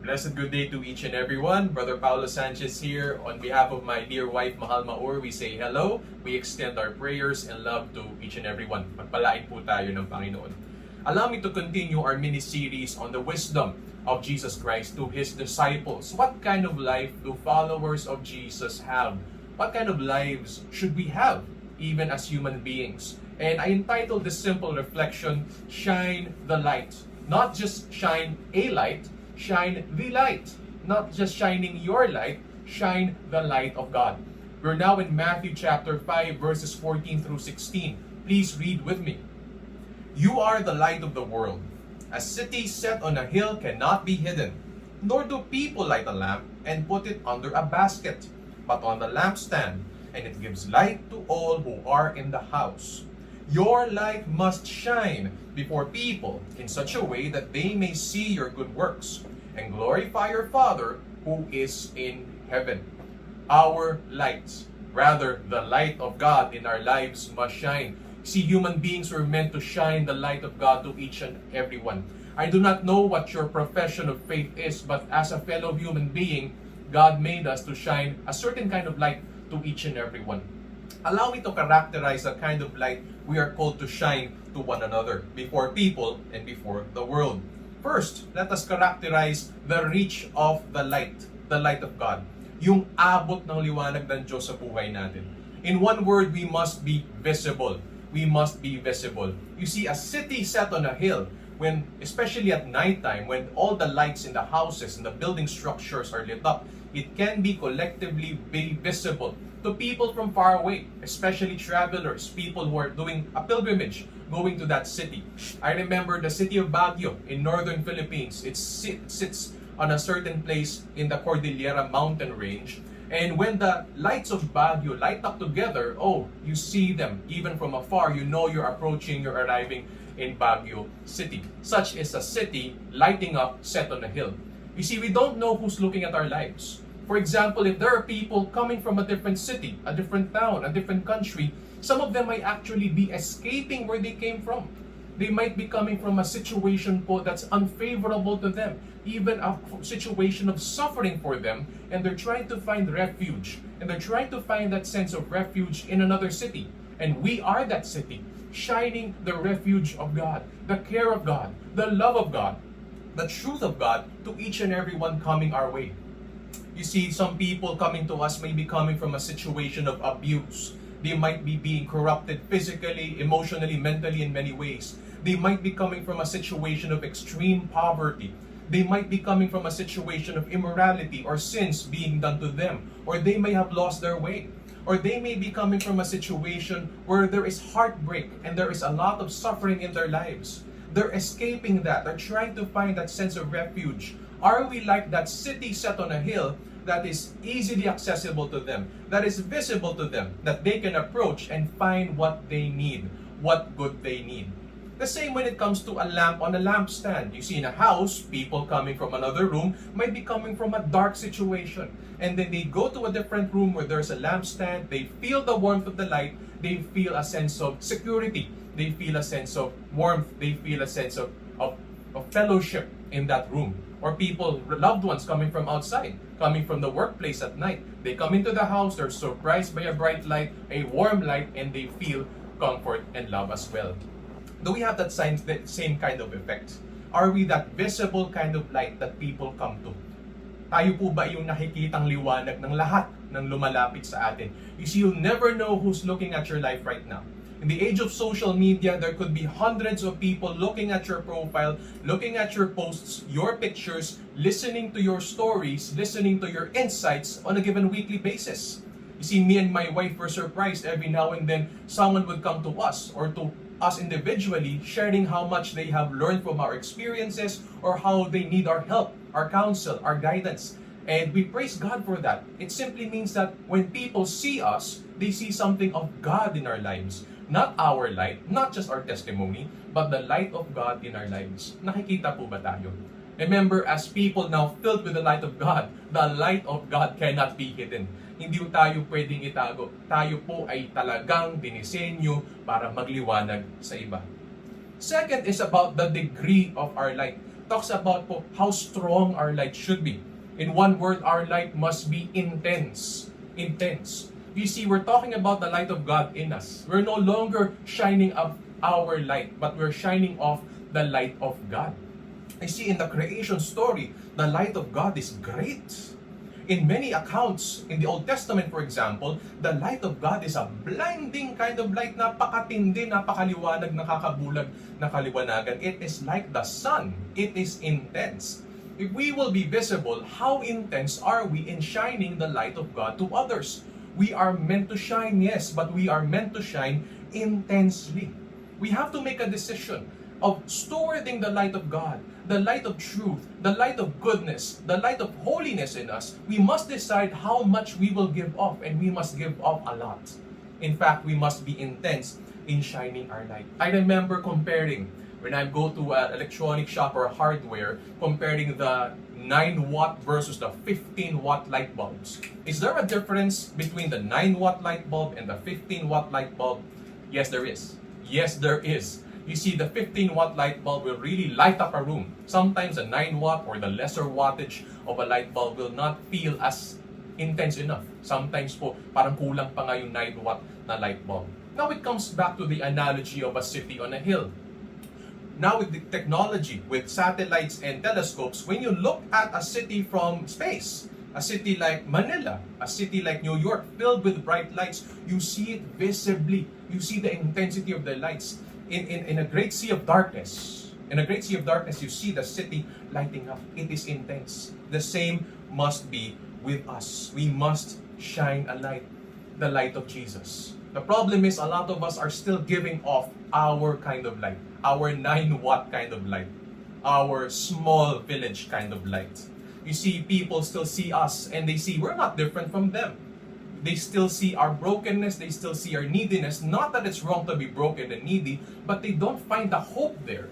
Blessed good day to each and everyone. Brother Paulo Sanchez here. On behalf of my dear wife, Mahal Maur, we say hello. We extend our prayers and love to each and everyone. Magpalain po tayo ng Panginoon. Allow me to continue our mini-series on the wisdom of Jesus Christ to His disciples. What kind of life do followers of Jesus have? What kind of lives should we have, even as human beings? And I entitled this simple reflection, Shine the Light. Not just shine a light, shine the light. Not just shining your light, shine the light of God. We're now in Matthew chapter 5, verses 14 through 16. Please read with me. You are the light of the world. A city set on a hill cannot be hidden, nor do people light a lamp and put it under a basket, but on the lampstand, and it gives light to all who are in the house. Your light must shine before people in such a way that they may see your good works and glorify your Father who is in heaven. Our lights, rather the light of God in our lives must shine. See, human beings were meant to shine the light of God to each and everyone. I do not know what your profession of faith is, but as a fellow human being, God made us to shine a certain kind of light to each and everyone. Allow me to characterize the kind of light we are called to shine to one another, before people and before the world. First, let us characterize the reach of the light of God. Yung abot ng liwanag ng Diyos sa buhay natin. In one word, we must be visible. We must be visible. You see, a city set on a hill, when, especially at nighttime, when all the lights in the houses and the building structures are lit up, it can be collectively be visible to people from far away, especially travelers, people who are doing a pilgrimage, going to that city. I remember the city of Baguio in northern Philippines. It sits on a certain place in the Cordillera mountain range. And when the lights of Baguio light up together, oh, you see them. Even from afar, you know you're arriving in Baguio City. Such is a city lighting up set on a hill. You see, we don't know who's looking at our lives. For example, if there are people coming from a different city, a different town, a different country, some of them might actually be escaping where they came from. They might be coming from a situation that's unfavorable to them, even a situation of suffering for them, and they're trying to find refuge, and they're trying to find that sense of refuge in another city. And we are that city, shining the refuge of God, the care of God, the love of God, the truth of God to each and every one coming our way. You see, some people coming to us may be coming from a situation of abuse. They might be being corrupted physically, emotionally, mentally in many ways. They might be coming from a situation of extreme poverty. They might be coming from a situation of immorality or sins being done to them. Or they may have lost their way. Or they may be coming from a situation where there is heartbreak and there is a lot of suffering in their lives. They're escaping that. They're trying to find that sense of refuge. Are we like that city set on a hill that is easily accessible to them, that is visible to them, that they can approach and find what they need, what good they need? The same when it comes to a lamp on a lampstand. You see, in a house, people coming from another room might be coming from a dark situation. And then they go to a different room where there's a lampstand, they feel the warmth of the light, they feel a sense of security, they feel a sense of warmth, they feel a sense of fellowship in that room. Or people, loved ones coming from outside, coming from the workplace at night. They come into the house, they're surprised by a bright light, a warm light, and they feel comfort and love as well. Do we have that same kind of effect? Are we that visible kind of light that people come to? Tayo po ba yung nakikitang liwanag ng lahat ng lumalapit sa atin? You see, you'll never know who's looking at your life right now. In the age of social media, there could be hundreds of people looking at your profile, looking at your posts, your pictures, listening to your stories, listening to your insights on a given weekly basis. You see, me and my wife were surprised every now and then someone would come to us or to us individually, sharing how much they have learned from our experiences or how they need our help, our counsel, our guidance. And we praise God for that. It simply means that when people see us, they see something of God in our lives. Not our light, not just our testimony, but the light of God in our lives. Nakikita po ba tayo? Remember, as people now filled with the light of God, the light of God cannot be hidden. Hindi po tayo pwedeng itago. Tayo po ay talagang dinisenyo para magliwanag sa iba. Second is about the degree of our light. talks about po how strong our light should be. In one word, our light must be intense. Intense. You see, we're talking about the light of God in us. We're no longer shining up our light, but we're shining off the light of God. I see in the creation story, the light of God is great. In many accounts, in the Old Testament for example, the light of God is a blinding kind of light, napakatindi, napakaliwanag, nakakabulag na kaliwanagan. It is like the sun. It is intense. If we will be visible, how intense are we in shining the light of God to others? We are meant to shine, yes, but we are meant to shine intensely. We have to make a decision of stewarding the light of God, the light of truth, the light of goodness, the light of holiness in us. We must decide how much we will give off, and we must give off a lot. In fact, we must be intense in shining our light. I remember comparing, when I go to an electronic shop or hardware, comparing the 9-watt versus the 15-watt light bulbs. Is there a difference between the 9-watt light bulb and the 15-watt light bulb? Yes, there is. Yes, there is. You see, the 15-watt light bulb will really light up a room. Sometimes a 9-watt or the lesser wattage of a light bulb will not feel as intense enough. Sometimes po, parang kulang pa nga yung 9-watt na light bulb. Now it comes back to the analogy of a city on a hill. Now with the technology, with satellites and telescopes, when you look at a city from space, a city like Manila, a city like New York, filled with bright lights, you see it visibly. You see the intensity of the lights. In a great sea of darkness, you see the city lighting up. It is intense. The same must be with us. We must shine a light, the light of Jesus. The problem is a lot of us are still giving off our kind of light, our 9-watt kind of light, our small village kind of light. You see, people still see us and they see we're not different from them. They still see our brokenness, they still see our neediness. Not that it's wrong to be broken and needy, but they don't find the hope there.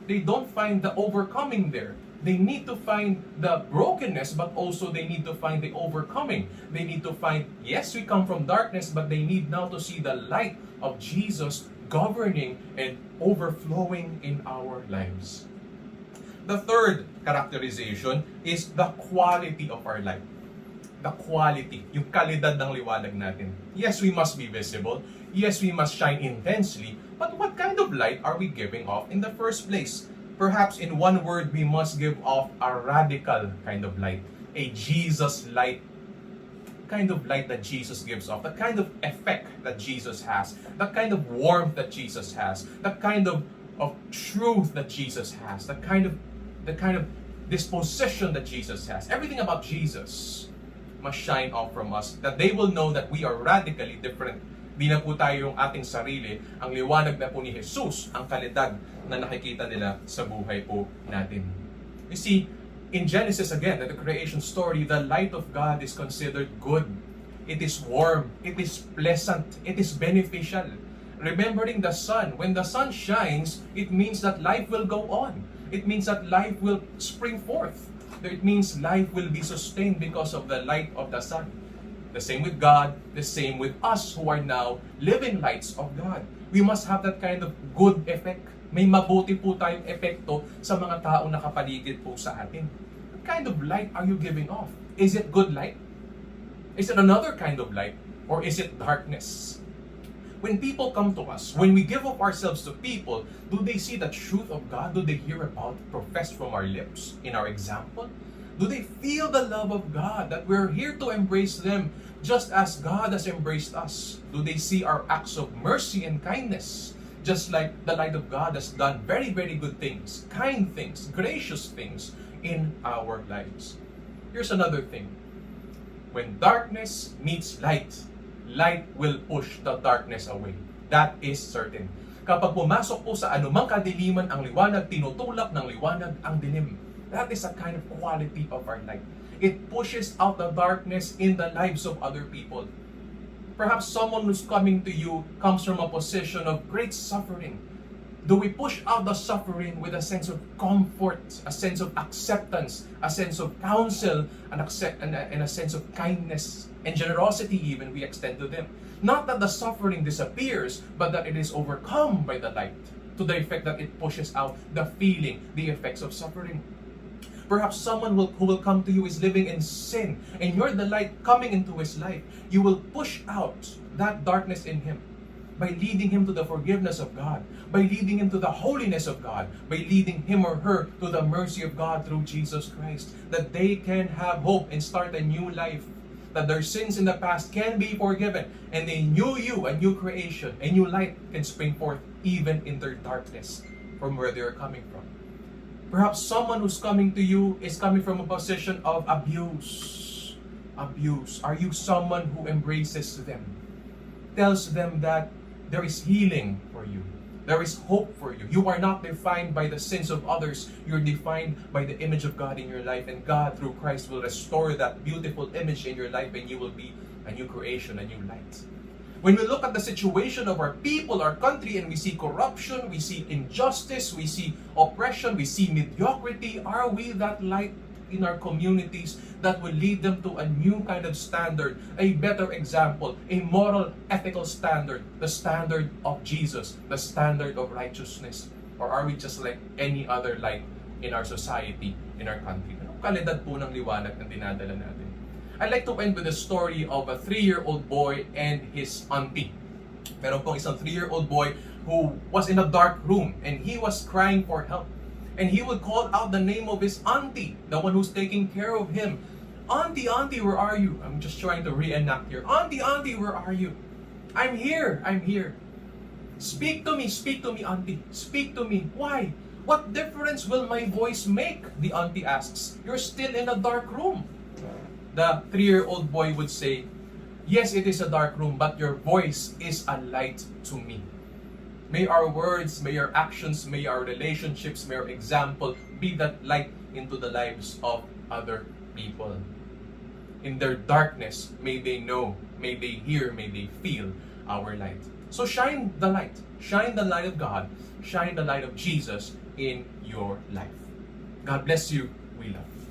They don't find the overcoming there. They need to find the brokenness, but also they need to find the overcoming. They need to find, yes, we come from darkness, but they need now to see the light of Jesus governing and overflowing in our lives. The third characterization is the quality of our light. The quality, yung kalidad ng liwanag natin. Yes, we must be visible. Yes, we must shine intensely. But what kind of light are we giving off in the first place? Perhaps in one word, we must give off a radical kind of light. A Jesus light. Kind of light that Jesus gives off. The kind of effect that Jesus has. The kind of warmth that Jesus has. The kind of truth that Jesus has. The kind of disposition that Jesus has. Everything about Jesus must shine off from us, that they will know that we are radically different. Di na po tayo yung ating sarili, ang liwanag na po ni Jesus, ang kalidad na nakikita nila sa buhay po natin. You see, in Genesis again, in the creation story, the light of God is considered good. It is warm, it is pleasant, it is beneficial. Remembering the sun, when the sun shines, it means that life will go on. It means that life will spring forth. It means life will be sustained because of the light of the sun. The same with God, the same with us who are now living lights of God. We must have that kind of good effect. May mabuti po tayong epekto sa mga tao na kapaligid po sa atin. What kind of light are you giving off? Is it good light? Is it another kind of light? Or is it darkness? When people come to us, when we give up ourselves to people, do they see the truth of God? Do they hear about it professed from our lips in our example? Do they feel the love of God, that we're here to embrace them just as God has embraced us? Do they see our acts of mercy and kindness, just like the light of God has done very, very good things, kind things, gracious things in our lives? Here's another thing. When darkness meets light, light will push the darkness away. That is certain. Kapag pumasok po sa anumang kadiliman ang liwanag, tinutulak ng liwanag ang dilim. That is a kind of quality of our light. It pushes out the darkness in the lives of other people. Perhaps someone who's coming to you comes from a position of great suffering. Do we push out the suffering with a sense of comfort, a sense of acceptance, a sense of counsel, and a sense of kindness and generosity even we extend to them? Not that the suffering disappears, but that it is overcome by the light. to the effect that it pushes out the feeling, the effects of suffering. Perhaps someone who will come to you is living in sin, and you're the light coming into his life. You will push out that darkness in him by leading him to the forgiveness of God, by leading him to the holiness of God, by leading him or her to the mercy of God through Jesus Christ, that they can have hope and start a new life, that their sins in the past can be forgiven, and a new you, a new creation, a new light can spring forth even in their darkness from where they are coming from. Perhaps someone who's coming to you is coming from a position of abuse. Abuse. Are you someone who embraces them? Tells them that there is healing for you. There is hope for you. You are not defined by the sins of others. You're defined by the image of God in your life. And God, through Christ, will restore that beautiful image in your life, and you will be a new creation, a new light. When we look at the situation of our people, our country, and we see corruption, we see injustice, we see oppression, we see mediocrity, are we that light in our communities that will lead them to a new kind of standard, a better example, a moral, ethical standard, the standard of Jesus, the standard of righteousness? Or are we just like any other light in our society, in our country? Anong kalidad po ng liwanag na dinadala natin? I'd like to end with a story of a 3-year-old boy and his auntie. Meron pong isang 3-year-old boy who was in a dark room and he was crying for help. And he would call out the name of his auntie, the one who's taking care of him. Auntie, auntie, where are you? I'm just trying to reenact here. Auntie, auntie, where are you? I'm here, I'm here. Speak to me, auntie. Speak to me. Why? What difference will my voice make? The auntie asks. You're still in a dark room. The 3-year-old boy would say, yes, it is a dark room, but your voice is a light to me. May our words, may our actions, may our relationships, may our example be that light into the lives of other people. In their darkness, may they know, may they hear, may they feel our light. So shine the light of God, shine the light of Jesus in your life. God bless you. We love you.